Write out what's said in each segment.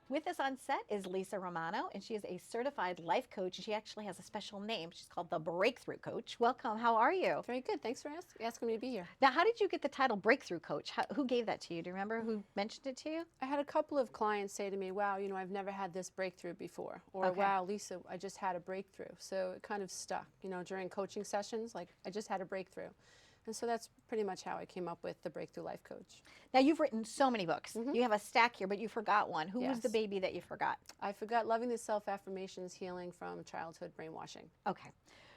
With us on set is Lisa Romano, and she is a certified life coach. She actually has a special name. She's called the Breakthrough Coach. Welcome. How are you? Very good. Thanks for asking me to be here. Now, how did you get the title Breakthrough Coach? Who gave that to you? Do you remember who mentioned it to you? I had a couple of clients say to me, wow, I've never had this breakthrough before. Or, Okay. wow, Lisa, I just had a breakthrough. So it kind of stuck, during coaching sessions, like I just had a breakthrough. And so that's pretty much how I came up with the Breakthrough Life Coach. Now, you've written so many books. You have a stack here, but you forgot one. Who was the Yes. baby that you forgot? I forgot Loving the Self-Affirmations, Healing from Childhood Brainwashing. Okay.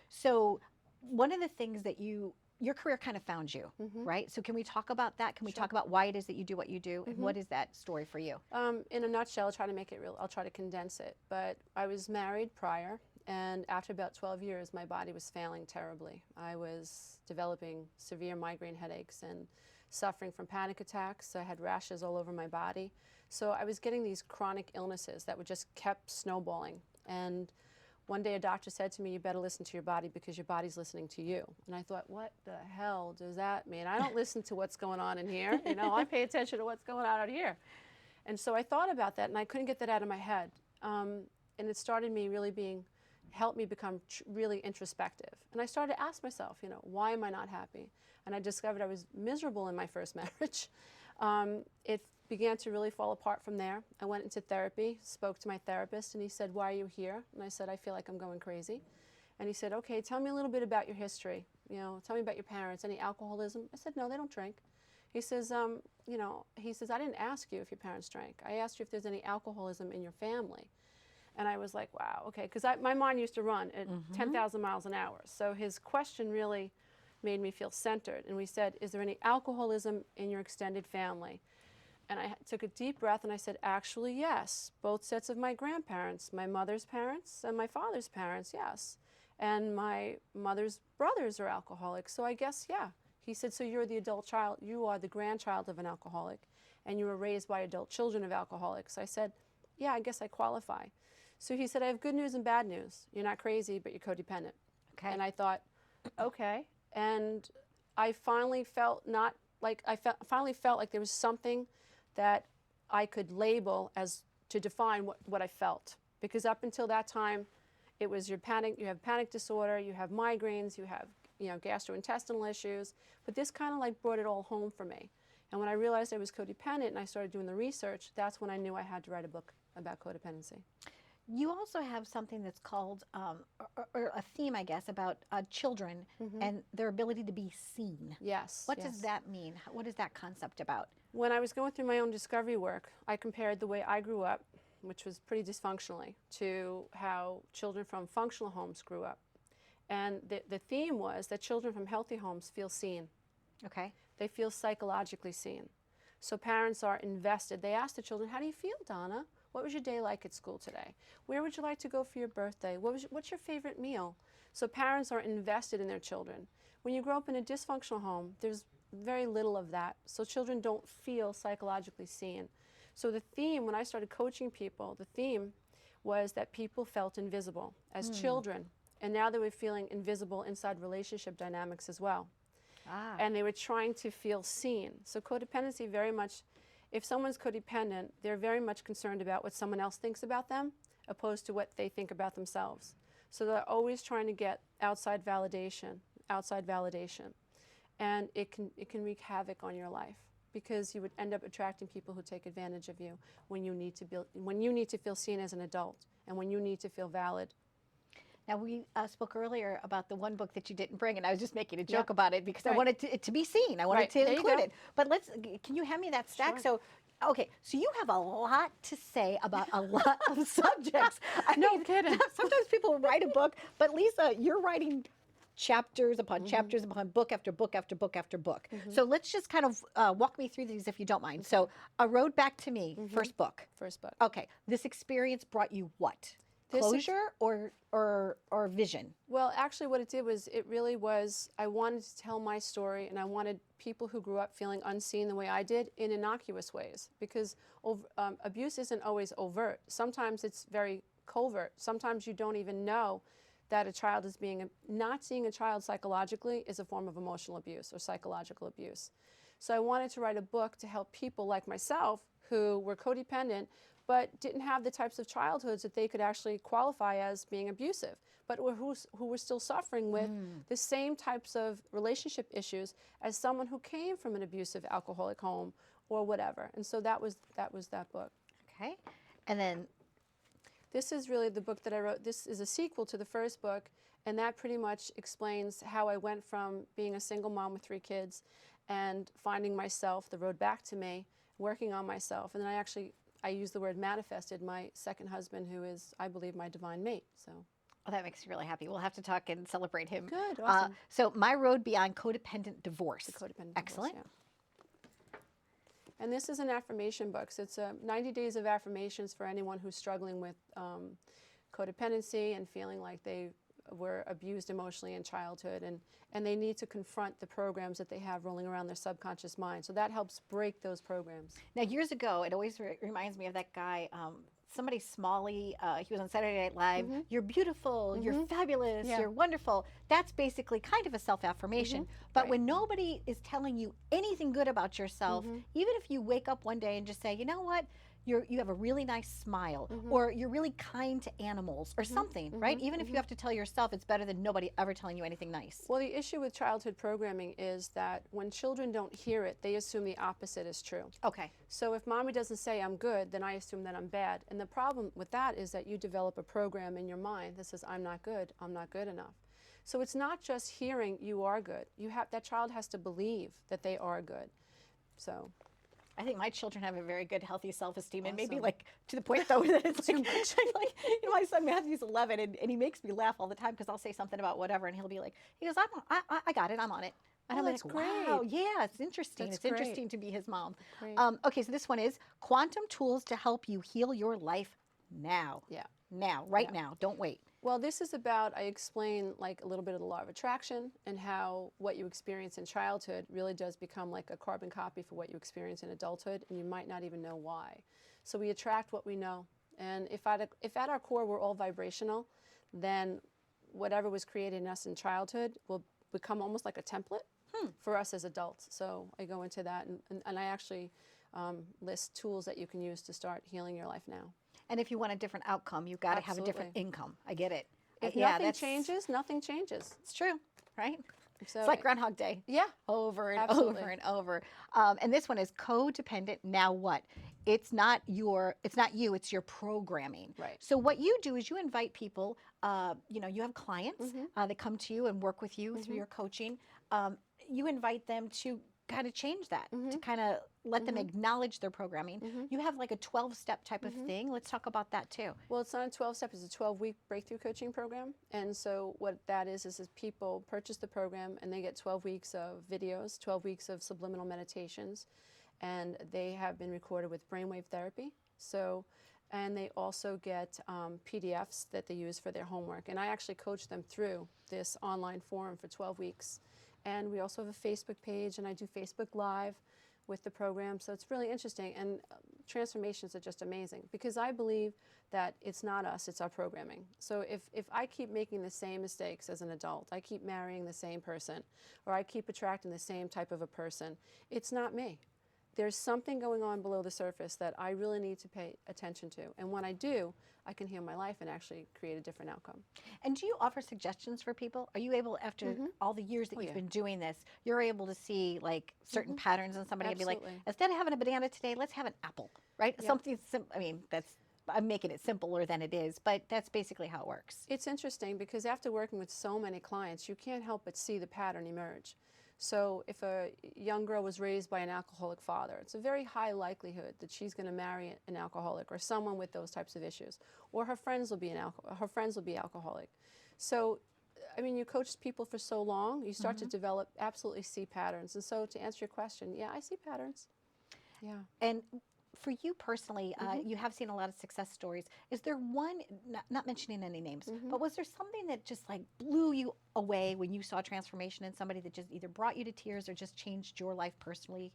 So, one of the things that your career kind of found you, right? So, can we talk about that? Can we talk about why it is that you do what you do, and what is that story for you? In a nutshell, I'll try to make it real. I'll try to condense it. But I was married prior, and after about 12 years, my body was failing terribly. I was developing severe migraine headaches and suffering from panic attacks. I had rashes all over my body. So I was getting these chronic illnesses that would just kept snowballing. And one day a doctor said to me, you better listen to your body because your body's listening to you. And I thought, what the hell does that mean? I don't listen to what's going on in here. I pay attention to what's going on out here. And so I thought about that, and I couldn't get that out of my head. And it started me really helped me become really introspective. And I started to ask myself, why am I not happy? And I discovered I was miserable in my first marriage. It began to really fall apart from there. I went into therapy, spoke to my therapist, and he said, why are you here? And I said, I feel like I'm going crazy. And he said, okay, tell me a little bit about your history. Tell me about your parents, any alcoholism? I said, no, they don't drink. He says, I didn't ask you if your parents drank. I asked you if there's any alcoholism in your family. And I was like, wow, okay, because my mind used to run at 10,000 miles an hour. So his question really made me feel centered. And we said, is there any alcoholism in your extended family? And I took a deep breath and I said, actually, yes. Both sets of my grandparents, my mother's parents and my father's parents, yes. And my mother's brothers are alcoholics, so I guess, yeah. He said, so you're the adult child, you are the grandchild of an alcoholic, and you were raised by adult children of alcoholics. I said, yeah, I guess I qualify. So he said, I have good news and bad news. You're not crazy, but you're codependent. Okay. And I thought, okay. And I finally felt finally felt like there was something that I could label as to define what I felt. Because up until that time, it was you have panic disorder, you have migraines, you have gastrointestinal issues. But this kind of like brought it all home for me. And when I realized I was codependent and I started doing the research, that's when I knew I had to write a book about codependency. You also have something that's called, or a theme, I guess, about children and their ability to be seen. Yes. What yes. does that mean? What is that concept about? When I was going through my own discovery work, I compared the way I grew up, which was pretty dysfunctionally, to how children from functional homes grew up. And the theme was that children from healthy homes feel seen. Okay. They feel psychologically seen. So parents are invested. They ask the children, how do you feel, Donna? What was your day like at school today? Where would you like to go for your birthday? What's your favorite meal? So parents are invested in their children. When you grow up in a dysfunctional home, there's very little of that. So children don't feel psychologically seen. So the theme, when I started coaching people, the theme was that people felt invisible as children. And now they were feeling invisible inside relationship dynamics as well. And they were trying to feel seen. So codependency very much, if someone's codependent, they're very much concerned about what someone else thinks about them opposed to what they think about themselves. So they're always trying to get outside validation. And it can wreak havoc on your life because you would end up attracting people who take advantage of you when you need to feel seen as an adult and when you need to feel valid. Now, we spoke earlier about the one book that you didn't bring, and I was just making a joke about it because I wanted it to be seen. I wanted to include it. But can you hand me that stack? Sure. So, okay, so you have a lot to say about a lot of subjects. No kidding. Sometimes people write a book, but Lisa, you're writing chapters upon chapters upon book after book after book after book. So let's just kind of walk me through these if you don't mind. So, A Road Back to Me, first book. First book. Okay, this experience brought you what? Closure or vision? Well, actually what it did was, I wanted to tell my story, and I wanted people who grew up feeling unseen the way I did in innocuous ways, because abuse isn't always overt. Sometimes it's very covert. Sometimes you don't even know that a child is not seeing a child psychologically is a form of emotional abuse or psychological abuse. So I wanted to write a book to help people like myself who were codependent, but didn't have the types of childhoods that they could actually qualify as being abusive, but who were still suffering with the same types of relationship issues as someone who came from an abusive alcoholic home or whatever. And so that was that book. Okay. And then This is really the book that I wrote. This is a sequel to the first book, and that pretty much explains how I went from being a single mom with 3 kids and finding myself, the road back to me, working on myself. And then I use the word manifested my second husband, who is, I believe, my divine mate. So. oh, that makes me really happy. We'll have to talk and celebrate him. Good, awesome. So My Road Beyond Codependent Divorce. The Codependent Excellent. Divorce, yeah. And this is an affirmation book. So it's 90 days of affirmations for anyone who's struggling with codependency and feeling like they were abused emotionally in childhood, and they need to confront the programs that they have rolling around their subconscious mind. So that helps break those programs. Now, years ago, it always reminds me of that guy, somebody Smalley, he was on Saturday Night Live. You're beautiful, you're fabulous, Yeah. you're wonderful. That's basically kind of a self-affirmation. But Right. when nobody is telling you anything good about yourself, even if you wake up one day and just say, you know what, you have a really nice smile, or you're really kind to animals, or something, right? Even if you have to tell yourself, it's better than nobody ever telling you anything nice. Well, the issue with childhood programming is that when children don't hear it, they assume the opposite is true. Okay. So if mommy doesn't say I'm good, then I assume that I'm bad. And the problem with that is that you develop a program in your mind that says I'm not good enough. So it's not just hearing you are good. That child has to believe that they are good. So I think my children have a very good, healthy self-esteem, and maybe Awesome. like to the point though that it's like my son Matthew's 11, and he makes me laugh all the time because I'll say something about whatever, and he'll be like, he goes, I got it, I'm on it. And Oh, I'm that's like, great. wow, yeah, it's interesting. That's It's interesting great. to be his mom. Great. Okay, so this one is quantum tools to help you heal your life now. Yeah. Now, right Yeah. now. Don't wait. Well, this is about, I explain like a little bit of the law of attraction and how what you experience in childhood really does become like a carbon copy for what you experience in adulthood, and you might not even know why. So we attract what we know. And if at our core we're all vibrational, then whatever was created in us in childhood will become almost like a template for us as adults. So I go into that, and I actually list tools that you can use to start healing your life now. And if you want a different outcome, you've got to have a different Absolutely. income. I get it. If Yeah, nothing that's- changes, nothing changes. It's true, right? So It's like Groundhog Day. yeah. Over and Absolutely. over and over. And this one is codependent. Now what? It's not you, it's your programming. Right. So what you do is you invite people, you have clients that come to you and work with you through your coaching. You invite them to kind of change that, to kind of let them acknowledge their programming. You have like a 12-step type of thing. Let's talk about that too. Well, it's not a 12-step, it's a 12-week breakthrough coaching program. And so what that is people purchase the program and they get 12 weeks of videos, 12 weeks of subliminal meditations, and they have been recorded with brainwave therapy. So, and they also get PDFs that they use for their homework. And I actually coach them through this online forum for 12 weeks. And we also have a Facebook page, and I do Facebook Live with the program. So it's really interesting. And transformations are just amazing because I believe that it's not us, it's our programming. So if I keep making the same mistakes as an adult, I keep marrying the same person, or I keep attracting the same type of a person, it's not me. There's something going on below the surface that I really need to pay attention to. And when I do, I can heal my life and actually create a different outcome. And do you offer suggestions for people? Are you able, after all the years that you've yeah. been doing this, you're able to see like certain patterns in somebody and be like, Absolutely. instead of having a banana today, let's have an apple, right? Yep. Something I'm making it simpler than it is, but that's basically how it works. It's interesting because after working with so many clients, you can't help but see the pattern emerge. So if a young girl was raised by an alcoholic father, it's a very high likelihood that she's going to marry an alcoholic or someone with those types of issues, or her friends will be alcoholic. So, I mean, you coach people for so long, you start to develop, absolutely see patterns. And so, to answer your question, yeah, I see patterns. Yeah. And for you personally, you have seen a lot of success stories. Is there one, not mentioning any names, but was there something that just like blew you away when you saw transformation in somebody that just either brought you to tears or just changed your life personally,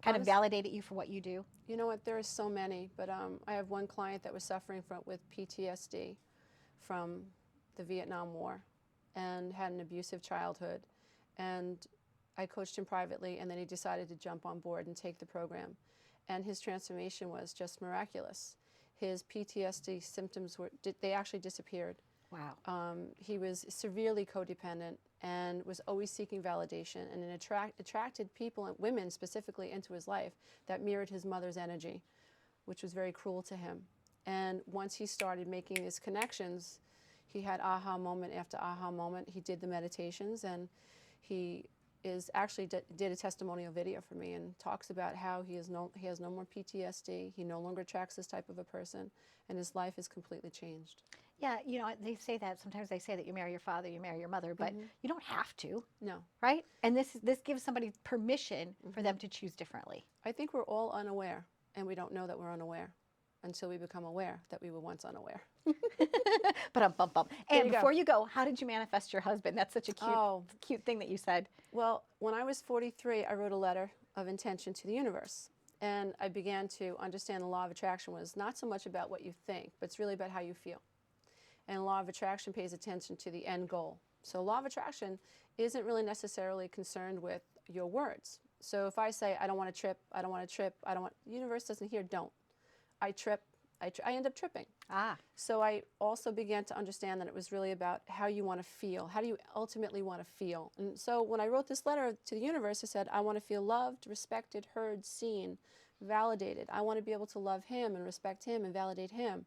kind of validated you for what you do? You know what, there are so many, but I have one client that was suffering with PTSD from the Vietnam War and had an abusive childhood. And I coached him privately, and then he decided to jump on board and take the program. And his transformation was just miraculous. his PTSD symptoms they actually disappeared. Wow. He was severely codependent and was always seeking validation, and it attracted people, and women specifically, into his life that mirrored his mother's energy, which was very cruel to him. And once he started making his connections, he had aha moment after aha moment. He did the meditations, and he actually did a testimonial video for me and talks about how he has no more PTSD. He no longer attracts this type of a person, and his life is completely changed. Yeah, you know, they say that sometimes they say that you marry your father, you marry your mother, but you don't have to, No. right? And this gives somebody permission for them to choose differently. I think we're all unaware, and we don't know that we're unaware until we become aware that we were once unaware. But bum bum. And before you go, how did you manifest your husband? That's such a cute thing that you said. Well, when I was 43, I wrote a letter of intention to the universe. And I began to understand the law of attraction was not so much about what you think, but it's really about how you feel. And law of attraction pays attention to the end goal. So law of attraction isn't really necessarily concerned with your words. So if I say, I don't want to trip, I don't want to trip, I don't want, the universe doesn't hear don't. I trip, I end up tripping. So I also began to understand that it was really about how you want to feel. How do you ultimately want to feel? And so when I wrote this letter to the universe, I said, I want to feel loved, respected, heard, seen, validated. I want to be able to love him and respect him and validate him.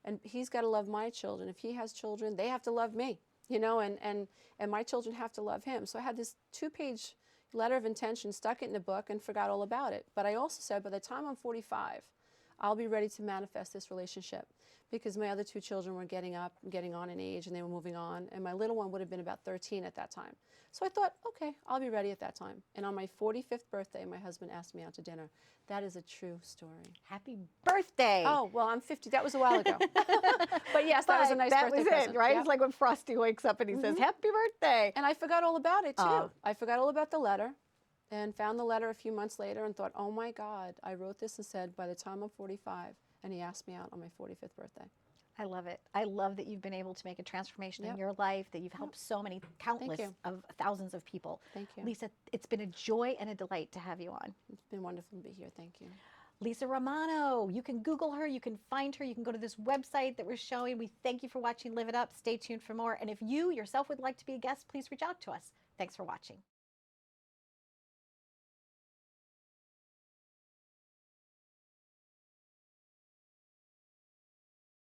And he's got to love my children. If he has children, they have to love me, you know, and my children have to love him. So I had this 2-page letter of intention, stuck it in a book, and forgot all about it. But I also said, by the time I'm 45, I'll be ready to manifest this relationship, because my other 2 children were getting up and getting on in age, and they were moving on, and my little one would have been about 13 at that time. So I thought, okay, I'll be ready at that time. And on my 45th birthday, my husband asked me out to dinner. That is a true story. Happy birthday. Oh, well, I'm 50. That was a while ago. But yes, that was a nice birthday present. That was it, right? Yep. It's like when Frosty wakes up and he says, happy birthday. And I forgot all about it, too. I forgot all about the letter, and found the letter a few months later and thought, oh my God, I wrote this and said, by the time I'm 45, and he asked me out on my 45th birthday. I love it. I love that you've been able to make a transformation in your life, that you've helped so many, countless of thousands of people. Thank you. Lisa, it's been a joy and a delight to have you on. It's been wonderful to be here. Thank you. Lisa Romano. You can Google her, you can find her, you can go to this website that we're showing. We thank you for watching Live It Up. Stay tuned for more. And if you yourself would like to be a guest, please reach out to us. Thanks for watching.